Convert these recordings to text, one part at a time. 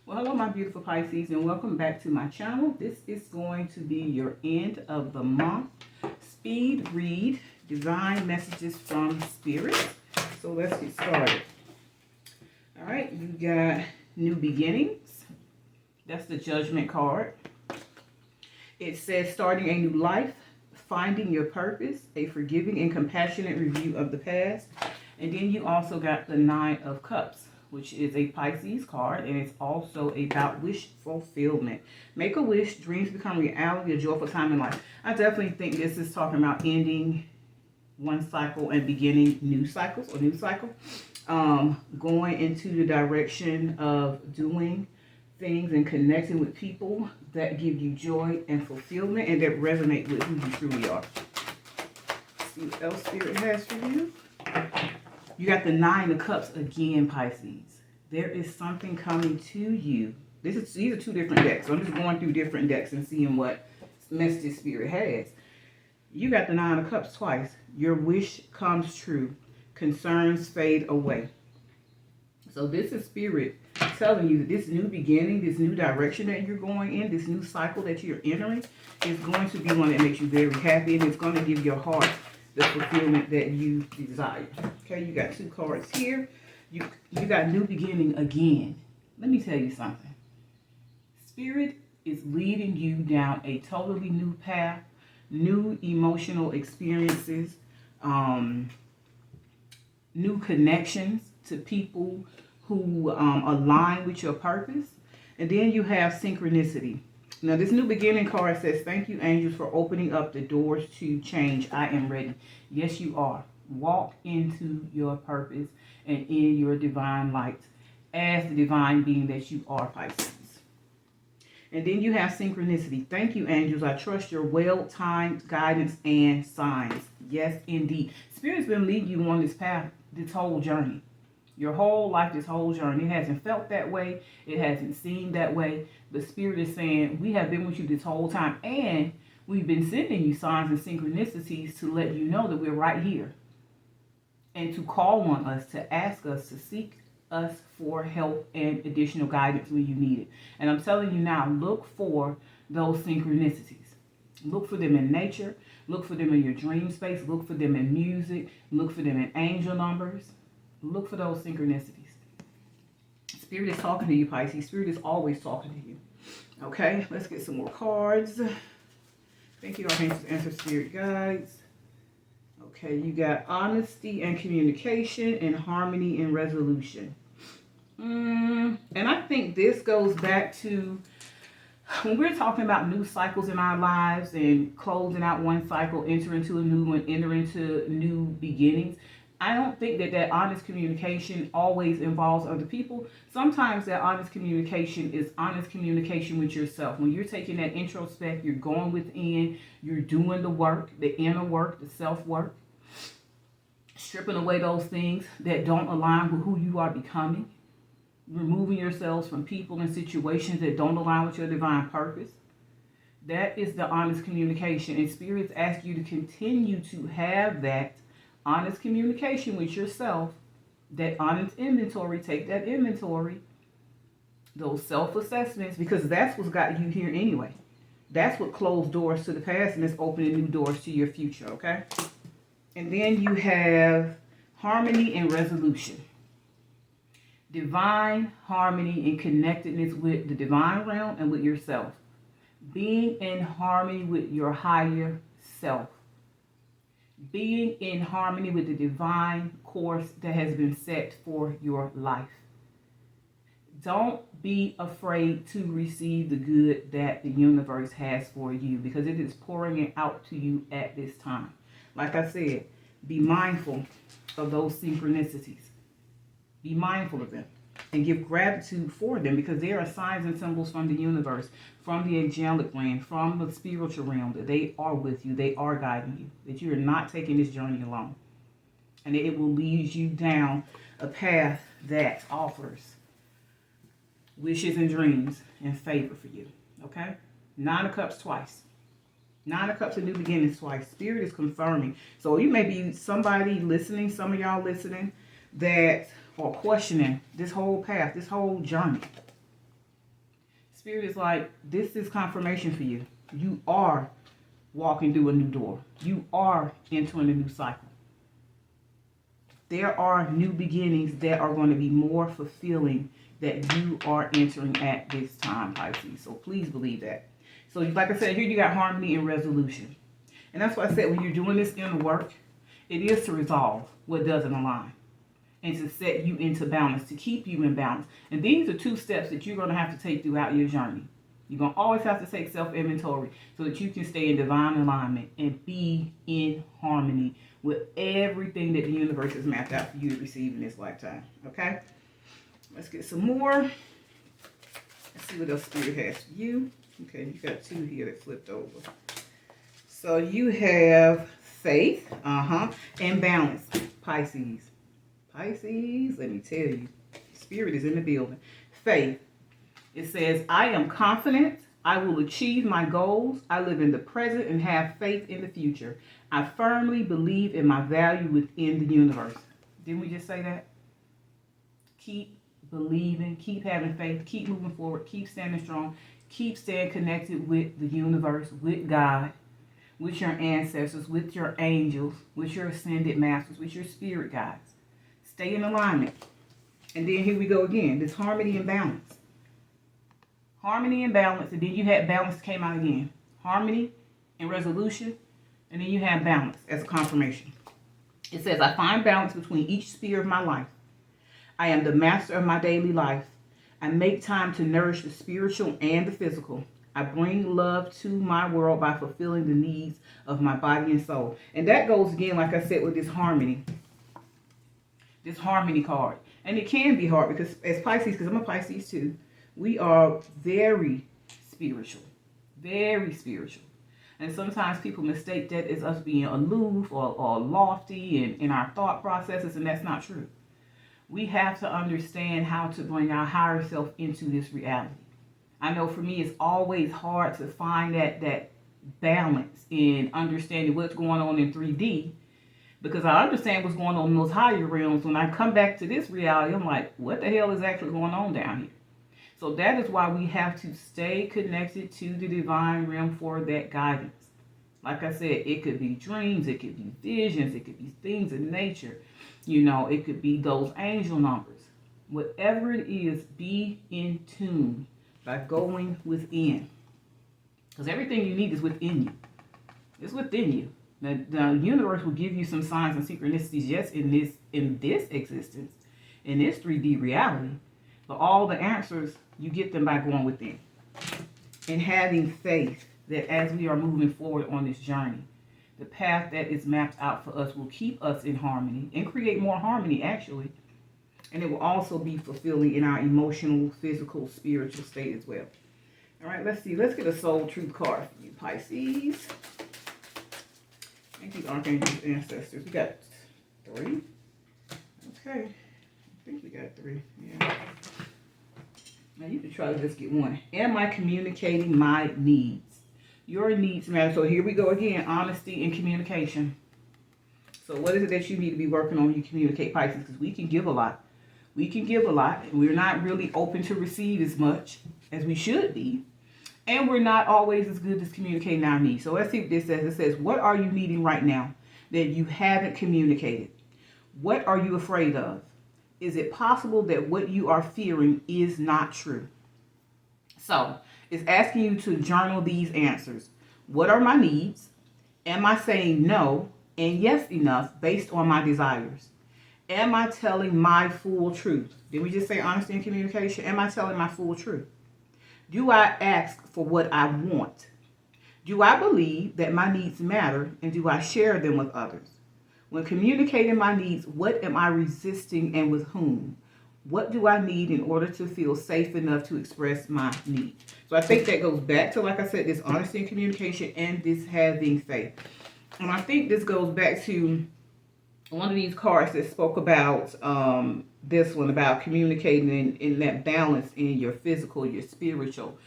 Well, hello, my beautiful Pisces, and welcome back to my channel. This is going to be your end of the month speed read, divine messages from Spirit. So let's get started. All right, you got new beginnings. That's the Judgment card. It says starting a new life, finding your purpose, a forgiving and compassionate review of the past. And then you also got the Nine of Cups, which is a Pisces card, and it's also about wish fulfillment. Make a wish, dreams become reality, a joyful time in life. I definitely think this is talking about ending one cycle and beginning new cycles or new cycle. Going into the direction of doing things and connecting with people that give you joy and fulfillment and that resonate with who you truly are. Let's see what else Spirit has for you. You got the Nine of Cups again, Pisces. There is something coming to you. These are two different decks. So I'm just going through different decks and seeing what messages Spirit has. You got the Nine of Cups twice. Your wish comes true. Concerns fade away. So this is Spirit telling you that this new beginning, this new direction that you're going in, this new cycle that you're entering is going to be one that makes you very happy, and it's going to give your heart the fulfillment that you desire. Okay, you got two cards here. You got new beginning again. Let me tell you something. Spirit is leading you down a totally new path, new emotional experiences, new connections to people who align with your purpose. And then you have synchronicity. Now, this new beginning card says, thank you, angels, for opening up the doors to change. I am ready. Yes, you are. Walk into your purpose and in your divine light as the divine being that you are, Pisces. And then you have synchronicity. Thank you, angels. I trust your well-timed guidance and signs. Yes, indeed. Spirit's been leading you on this path, this whole journey. Your whole life, this whole journey. It hasn't felt that way. It hasn't seemed that way. The Spirit is saying, we have been with you this whole time. And we've been sending you signs and synchronicities to let you know that we're right here. And to call on us, to ask us, to seek us for help and additional guidance when you need it. And I'm telling you now, look for those synchronicities. Look for them in nature. Look for them in your dream space. Look for them in music. Look for them in angel numbers. Look for those synchronicities. Spirit is talking to you, Pisces. Spirit is always talking to you. Okay, let's get some more cards. Thank you, Archangels, Answer, Spirit Guides. Okay, you got honesty and communication and harmony and resolution. And I think this goes back to when we're talking about new cycles in our lives and closing out one cycle, enter into a new one, enter into new beginnings. I don't think that honest communication always involves other people. Sometimes that honest communication is honest communication with yourself. When you're taking that introspect, you're going within, you're doing the work, the inner work, the self-work, stripping away those things that don't align with who you are becoming, removing yourselves from people and situations that don't align with your divine purpose. That is the honest communication. And Spirits ask you to continue to have that honest communication with yourself, that honest inventory. Take that inventory, those self-assessments, because that's what's got you here anyway. That's what closed doors to the past and is opening new doors to your future, okay? And then you have harmony and resolution. Divine harmony and connectedness with the divine realm and with yourself. Being in harmony with your higher self. Being in harmony with the divine course that has been set for your life. Don't be afraid to receive the good that the universe has for you, because it is pouring it out to you at this time. Like I said, be mindful of those synchronicities. Be mindful of them and give gratitude for them, because there are signs and symbols from the universe, from the angelic realm, from the spiritual realm, that they are with you, they are guiding you, that you are not taking this journey alone. And it will lead you down a path that offers wishes and dreams and favor for you. Okay? Nine of Cups twice. Nine of Cups and new beginnings twice. Spirit is confirming. So you may be somebody listening, some of y'all listening, that are questioning this whole path, this whole journey. Spirit is like, this is confirmation for you. You are walking through a new door. You are entering a new cycle. There are new beginnings that are going to be more fulfilling that you are entering at this time, Pisces. So please believe that. So like I said, here you got harmony and resolution. And that's why I said when you're doing this inner work, it is to resolve what doesn't align and to set you into balance, to keep you in balance. And these are 2 steps that you're going to have to take throughout your journey. You're going to always have to take self-inventory so that you can stay in divine alignment and be in harmony with everything that the universe has mapped out for you to receive in this lifetime. Okay? Let's get some more. Let's see what else Spirit has for you. Okay, you got 2 here that flipped over. So you have faith, and balance, Pisces. Pisces, let me tell you, Spirit is in the building. Faith. It says, I am confident I will achieve my goals. I live in the present and have faith in the future. I firmly believe in my value within the universe. Didn't we just say that? Keep believing, keep having faith, keep moving forward, keep standing strong, keep staying connected with the universe, with God, with your ancestors, with your angels, with your ascended masters, with your spirit guides. Stay in alignment. And then here we go again, this harmony and balance. Harmony and balance, and then you had balance came out again. Harmony and resolution, and then you have balance as a confirmation. It says, I find balance between each sphere of my life. I am the master of my daily life. I make time to nourish the spiritual and the physical. I bring love to my world by fulfilling the needs of my body and soul. And that goes again, like I said, with this harmony. This harmony card. And it can be hard because as Pisces, because I'm a Pisces too, we are very spiritual. Very spiritual. And sometimes people mistake that as us being aloof or lofty in our thought processes, and that's not true. We have to understand how to bring our higher self into this reality. I know for me, it's always hard to find that balance in understanding what's going on in 3D, because I understand what's going on in those higher realms. When I come back to this reality, I'm like, what the hell is actually going on down here? So that is why we have to stay connected to the divine realm for that guidance. Like I said, it could be dreams, it could be visions, it could be things in nature. You know, it could be those angel numbers. Whatever it is, be in tune by going within. Because everything you need is within you. It's within you. The universe will give you some signs and synchronicities, yes, in this existence, in this 3D reality. But all the answers, you get them by going within. And having faith that as we are moving forward on this journey, the path that is mapped out for us will keep us in harmony and create more harmony, actually. And it will also be fulfilling in our emotional, physical, spiritual state as well. All right, let's see. Let's get a soul truth card for you, Pisces. Thank you, archangels, ancestors. We got 3. Okay. I think we got 3. Yeah. Now you can try to just get 1. Am I communicating my needs? Your needs matter. So here we go again. Honesty and communication. So what is it that you need to be working on when you communicate, Pisces? Because we can give a lot. We can give a lot. And we're not really open to receive as much as we should be. And we're not always as good as communicating our needs. So let's see what this says. It says, what are you needing right now that you haven't communicated? What are you afraid of? Is it possible that what you are fearing is not true? So it's asking you to journal these answers. What are my needs? Am I saying no and yes enough based on my desires? Am I telling my full truth? Did we just say honesty and communication? Am I telling my full truth? Do I ask for what I want? Do I believe that my needs matter, and do I share them with others? When communicating my needs, what am I resisting and with whom? What do I need in order to feel safe enough to express my needs? So I think that goes back to, like I said, this honesty and communication and this having faith. And I think this goes back to one of these cards that spoke about this one, about communicating in that balance in your physical, your spiritual,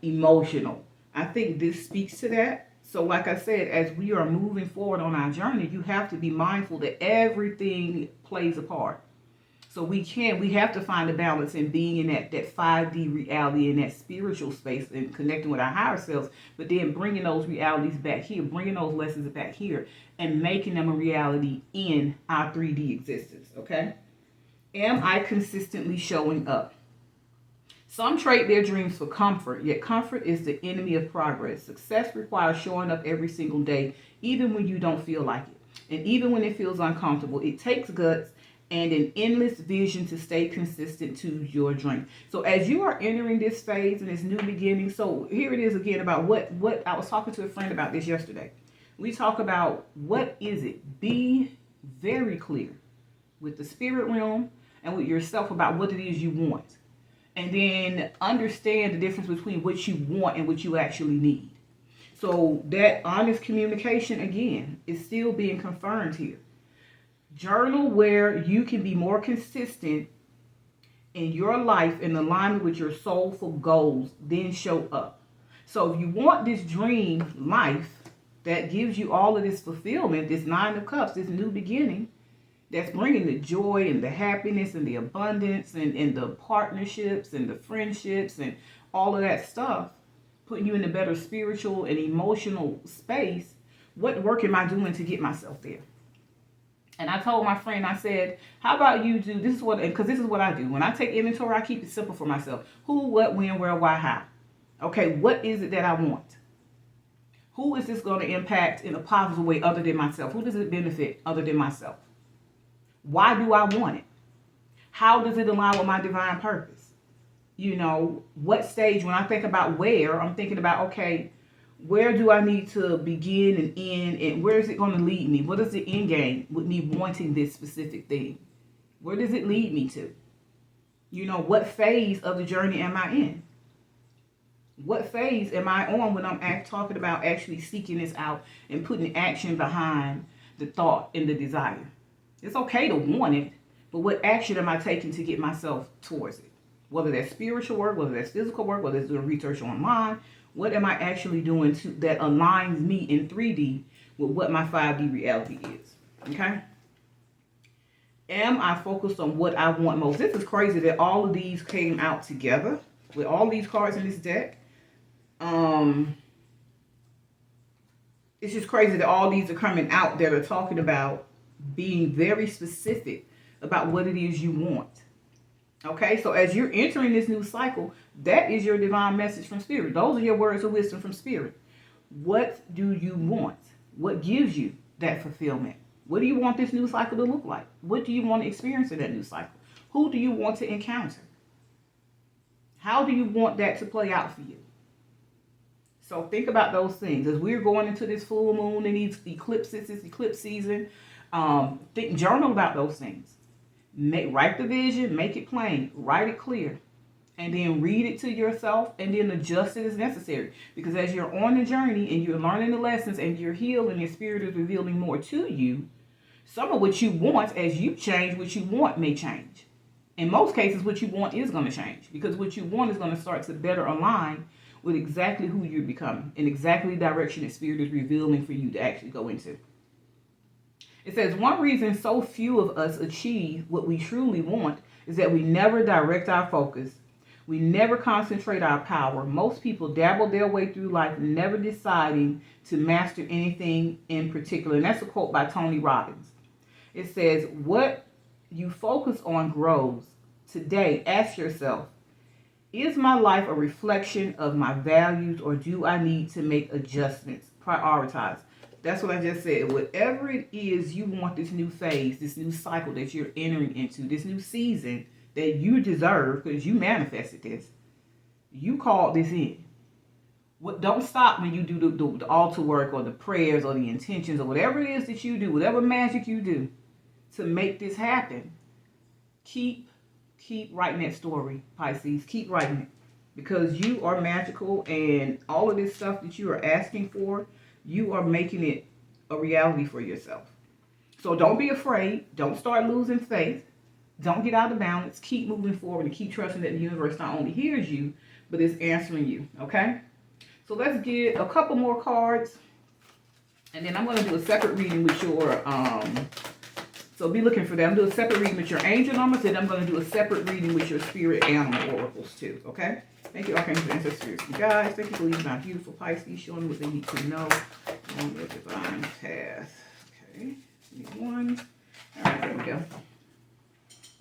emotional. I think this speaks to that. So like I said, as we are moving forward on our journey, you have to be mindful that everything plays a part. So we have to find a balance in being in that 5D reality, in that spiritual space, and connecting with our higher selves, but then bringing those realities back here, bringing those lessons back here, and making them a reality in our 3D existence, okay? Am I consistently showing up? Some trade their dreams for comfort, yet comfort is the enemy of progress. Success requires showing up every single day, even when you don't feel like it. And even when it feels uncomfortable, it takes guts and an endless vision to stay consistent to your dream. So as you are entering this phase and this new beginning, so here it is again about what I was talking to a friend about this yesterday. We talk about what is it? Be very clear with the spirit realm and with yourself about what it is you want. And then understand the difference between what you want and what you actually need. So that honest communication, again, is still being confirmed here. Journal where you can be more consistent in your life in alignment with your soulful goals, then show up. So if you want this dream life that gives you all of this fulfillment, this 9 of Cups, this new beginning, that's bringing the joy and the happiness and the abundance and the partnerships and the friendships and all of that stuff, putting you in a better spiritual and emotional space, what work am I doing to get myself there? And I told my friend, I said, how about you do, this is what, because this is what I do. When I take inventory, I keep it simple for myself. Who, what, when, where, why, how. Okay, what is it that I want? Who is this going to impact in a positive way other than myself? Who does it benefit other than myself? Why do I want it? How does it align with my divine purpose? You know, what stage, when I think about where, I'm thinking about, okay, where do I need to begin and end, and where is it going to lead me? What is the end game with me wanting this specific thing? Where does it lead me to? You know, what phase of the journey am I in? What phase am I on when I'm talking about actually seeking this out and putting action behind the thought and the desire? It's okay to want it, but what action am I taking to get myself towards it? Whether that's spiritual work, whether that's physical work, whether it's doing research online, what am I actually doing that aligns me in 3D with what my 5D reality is? Okay? Am I focused on what I want most? This is crazy that all of these came out together with all these cards in this deck. It's just crazy that all these are coming out that are talking about being very specific about what it is you want. Okay, so as you're entering this new cycle, that is your divine message from Spirit. Those are your words of wisdom from Spirit. What do you want? What gives you that fulfillment? What do you want this new cycle to look like? What do you want to experience in that new cycle? Who do you want to encounter? How do you want that to play out for you? So think about those things. As we're going into this full moon and these eclipses, this eclipse season, journal about those things. Write the vision, make it plain, write it clear, and then read it to yourself and then adjust it as necessary. Because as you're on the journey and you're learning the lessons and you're healing, your spirit is revealing more to you. Some of what you want, as you change, what you want may change. In most cases, what you want is going to change, because what you want is going to start to better align with exactly who you're becoming and exactly the direction that Spirit is revealing for you to actually go into. It says, one reason so few of us achieve what we truly want is that we never direct our focus. We never concentrate our power. Most people dabble their way through life, never deciding to master anything in particular. And that's a quote by Tony Robbins. It says, what you focus on grows. Today, ask yourself, is my life a reflection of my values, or do I need to make adjustments? Prioritize. That's what I just said. Whatever it is you want, this new phase, this new cycle that you're entering into, this new season that you deserve, because you manifested this. You called this in. Don't stop when you do the altar work or the prayers or the intentions or whatever it is that you do, whatever magic you do to make this happen. Keep writing that story, Pisces. Keep writing it, because you are magical, and all of this stuff that you are asking for, you are making it a reality for yourself. So don't be afraid. Don't start losing faith. Don't get out of balance. Keep moving forward and keep trusting that the universe not only hears you, but is answering you. Okay? So let's get a couple more cards. And then I'm going to do a separate reading with your So be looking for that. I'm doing a separate reading with your angel numbers, and I'm going to do a separate reading with your spirit animal oracles too, okay? Thank you, archangels, ancestors, you guys. Thank you for leading my beautiful Pisces, showing what they need to know on their divine path. Okay, need one. All right, there we go.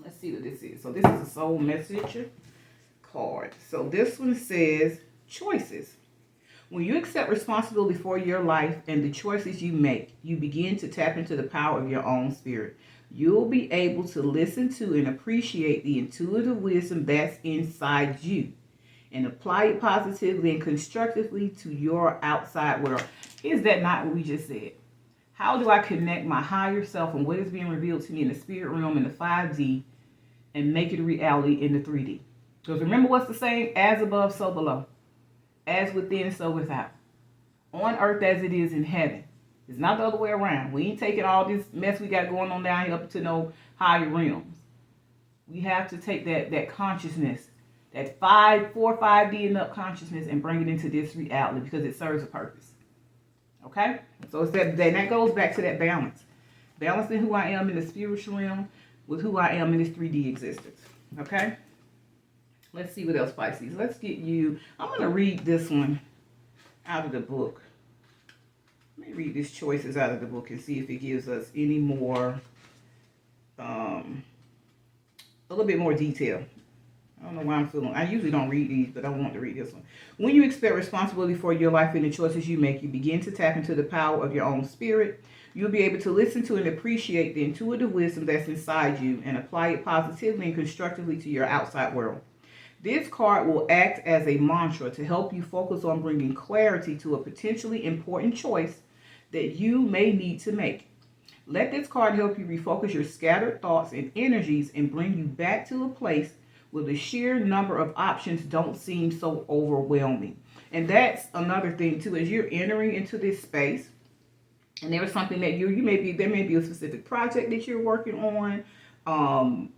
Let's see what this is. So this is a soul message card. So this one says choices. When you accept responsibility for your life and the choices you make, you begin to tap into the power of your own spirit. You'll be able to listen to and appreciate the intuitive wisdom that's inside you and apply it positively and constructively to your outside world. Is that not what we just said? How do I connect my higher self and what is being revealed to me in the spirit realm in the 5D and make it a reality in the 3D? Because remember what's the saying? As above, so below. As within, so without. On earth as it is in heaven. It's not the other way around. We ain't taking all this mess we got going on down here up to no higher realms. We have to take that consciousness, that 5D and up consciousness, and bring it into this reality because it serves a purpose. Okay? So it's that goes back to that balance. Balancing who I am in the spiritual realm with who I am in this 3D existence. Okay? Let's see what else, Pisces. Let's get you. I'm going to read this one out of the book. Let me read these choices out of the book and see if it gives us any more, a little bit more detail. I don't know why I'm feeling. I usually don't read these, but I want to read this one. When you accept responsibility for your life and the choices you make, you begin to tap into the power of your own spirit. You'll be able to listen to and appreciate the intuitive wisdom that's inside you and apply it positively and constructively to your outside world. This card will act as a mantra to help you focus on bringing clarity to a potentially important choice that you may need to make. Let this card help you refocus your scattered thoughts and energies and bring you back to a place where the sheer number of options don't seem so overwhelming. And that's another thing too, as you're entering into this space, and there's something that there may be a specific project that you're working on.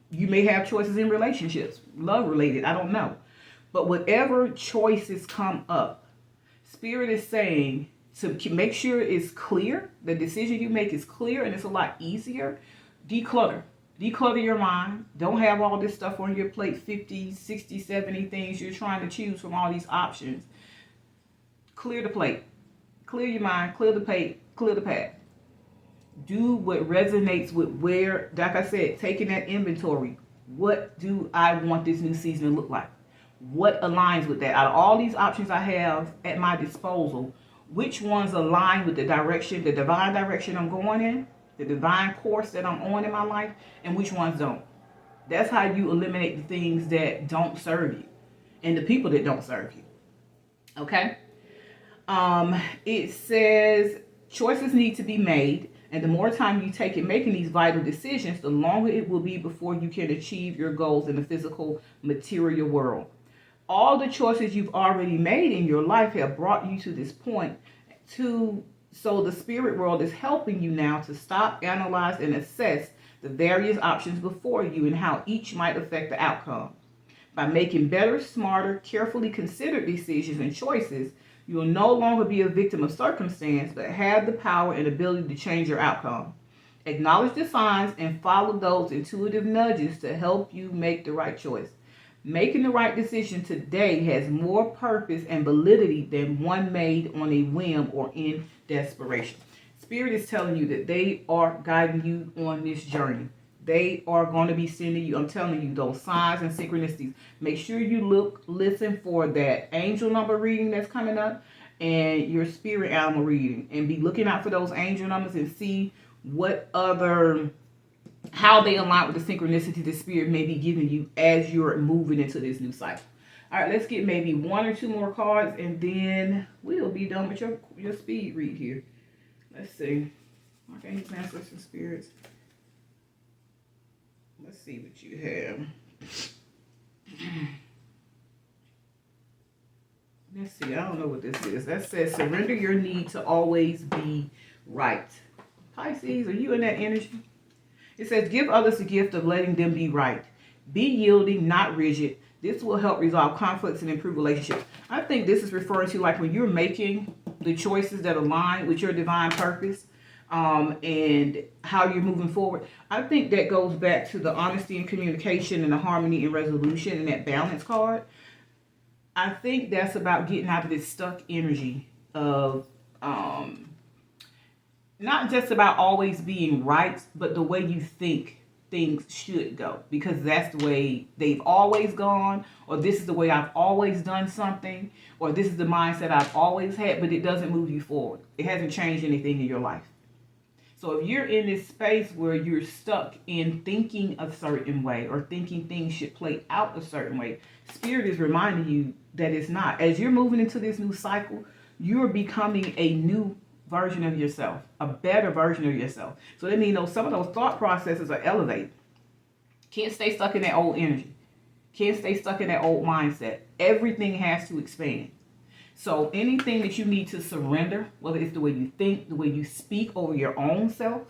You may have choices in relationships, love related, I don't know. But whatever choices come up, Spirit is saying to make sure it's clear, the decision you make is clear, and it's a lot easier. Declutter your mind. Don't have all this stuff on your plate, 50, 60, 70 things you're trying to choose from all these options. Clear the plate. Clear your mind, clear the plate, clear the path. Do what resonates with where, like I said, taking that inventory. What do I want this new season to look like? What aligns with that? Out of all these options I have at my disposal, which ones align with the direction, the divine direction I'm going in, the divine course that I'm on in my life, and which ones don't? That's how you eliminate the things that don't serve you and the people that don't serve you. Okay? It says choices need to be made. And the more time you take in making these vital decisions, the longer it will be before you can achieve your goals in the physical, material world. All the choices you've already made in your life have brought you to this point. So the spirit world is helping you now to stop, analyze, and assess the various options before you and how each might affect the outcome. By making better, smarter, carefully considered decisions and choices, you will no longer be a victim of circumstance, but have the power and ability to change your outcome. Acknowledge the signs and follow those intuitive nudges to help you make the right choice. Making the right decision today has more purpose and validity than one made on a whim or in desperation. Spirit is telling you that they are guiding you on this journey. They are going to be sending you, I'm telling you, those signs and synchronicities. Make sure you listen for that angel number reading that's coming up and your spirit animal reading. And be looking out for those angel numbers and see how they align with the synchronicity the spirit may be giving you as you're moving into this new cycle. All right, let's get maybe one or two more cards and then we'll be done with your speed read here. Let's see. Okay, ancestors and spirits. Let's see what you have. Let's see. I don't know what this is. That says surrender your need to always be right. Pisces, are you in that energy? It says give others the gift of letting them be right. Be yielding, not rigid. This will help resolve conflicts and improve relationships. I think this is referring to like when you're making the choices that align with your divine purpose. and how you're moving forward. I think that goes back to the honesty and communication and the harmony and resolution and that balance card. I think that's about getting out of this stuck energy of not just about always being right, but the way you think things should go, because that's the way they've always gone, or this is the way I've always done something, or this is the mindset I've always had, but it doesn't move you forward. It hasn't changed anything in your life. So if you're in this space where you're stuck in thinking a certain way or thinking things should play out a certain way, Spirit is reminding you that it's not. As you're moving into this new cycle, you're becoming a new version of yourself, a better version of yourself. So that means some of those thought processes are elevated. Can't stay stuck in that old energy. Can't stay stuck in that old mindset. Everything has to expand. So anything that you need to surrender, whether it's the way you think, the way you speak over your own self,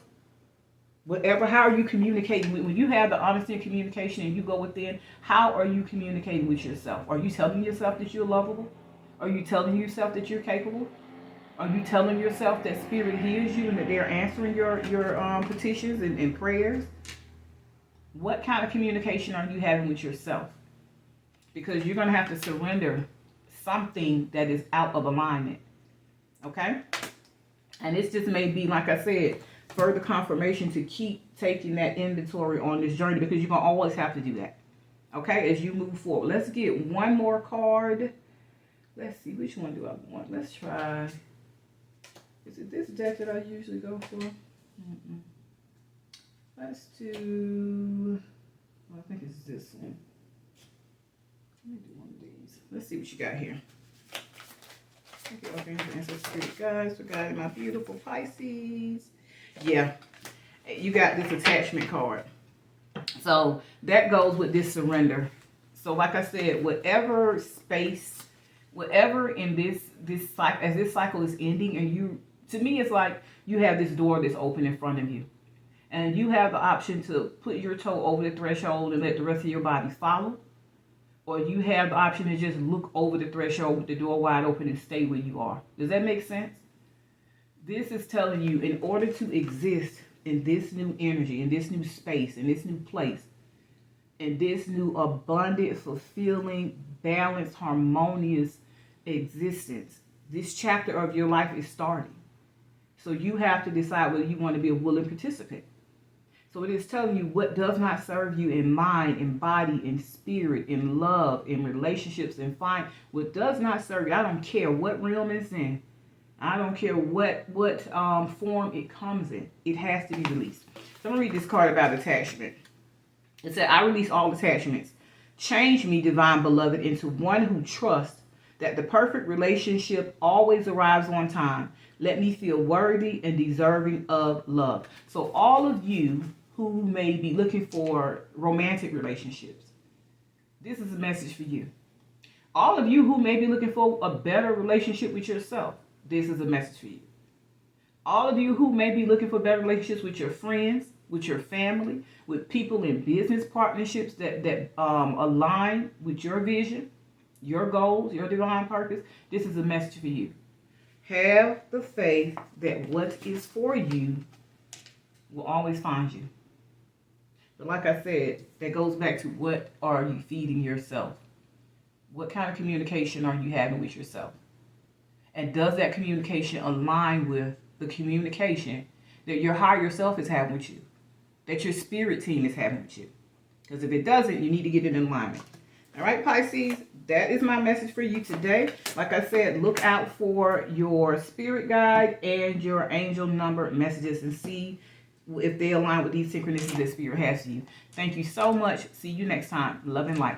whatever, how are you communicating? When you have the honesty and communication and you go within, how are you communicating with yourself? Are you telling yourself that you're lovable? Are you telling yourself that you're capable? Are you telling yourself that Spirit hears you and that they're answering your petitions and prayers? What kind of communication are you having with yourself? Because you're going to have to surrender something that is out of alignment. Okay? And this just may be, like I said, further confirmation to keep taking that inventory on this journey, because you're going to always have to do that. Okay? As you move forward. Let's get one more card. Let's see. Which one do I want? Let's try. Is it this deck that I usually go for? Let's do, well, I think it's this one. Let me do one of these. Let's see what you got here. Thank you, Archangel, Ancestors, Spirit Guides, for guiding my beautiful Pisces. Yeah, you got this attachment card. So that goes with this surrender. So like I said, whatever space, whatever in this cycle, as this cycle is ending, and to me, it's like you have this door that's open in front of you. And you have the option to put your toe over the threshold and let the rest of your body follow. Or you have the option to just look over the threshold with the door wide open and stay where you are. Does that make sense? This is telling you, in order to exist in this new energy, in this new space, in this new place, in this new abundant, fulfilling, balanced, harmonious existence, this chapter of your life is starting. So you have to decide whether you want to be a willing participant. So it is telling you what does not serve you in mind, in body, in spirit, in love, in relationships, in fine. What does not serve you, I don't care what realm it's in. I don't care what form it comes in. It has to be released. So I'm going to read this card about attachment. It said, I release all attachments. Change me, divine beloved, into one who trusts that the perfect relationship always arrives on time. Let me feel worthy and deserving of love. So all of you who may be looking for romantic relationships, this is a message for you. All of you who may be looking for a better relationship with yourself, this is a message for you. All of you who may be looking for better relationships with your friends, with your family, with people in business partnerships that align with your vision, your goals, your divine purpose, this is a message for you. Have the faith that what is for you will always find you. But like I said, that goes back to, what are you feeding yourself? What kind of communication are you having with yourself? And does that communication align with the communication that your higher self is having with you? That your spirit team is having with you? Because if it doesn't, you need to get it in alignment. All right, Pisces, that is my message for you today. Like I said, look out for your spirit guide and your angel number messages and see if they align with these synchronicities that Spirit has for you. Thank you so much. See you next time. Love and light.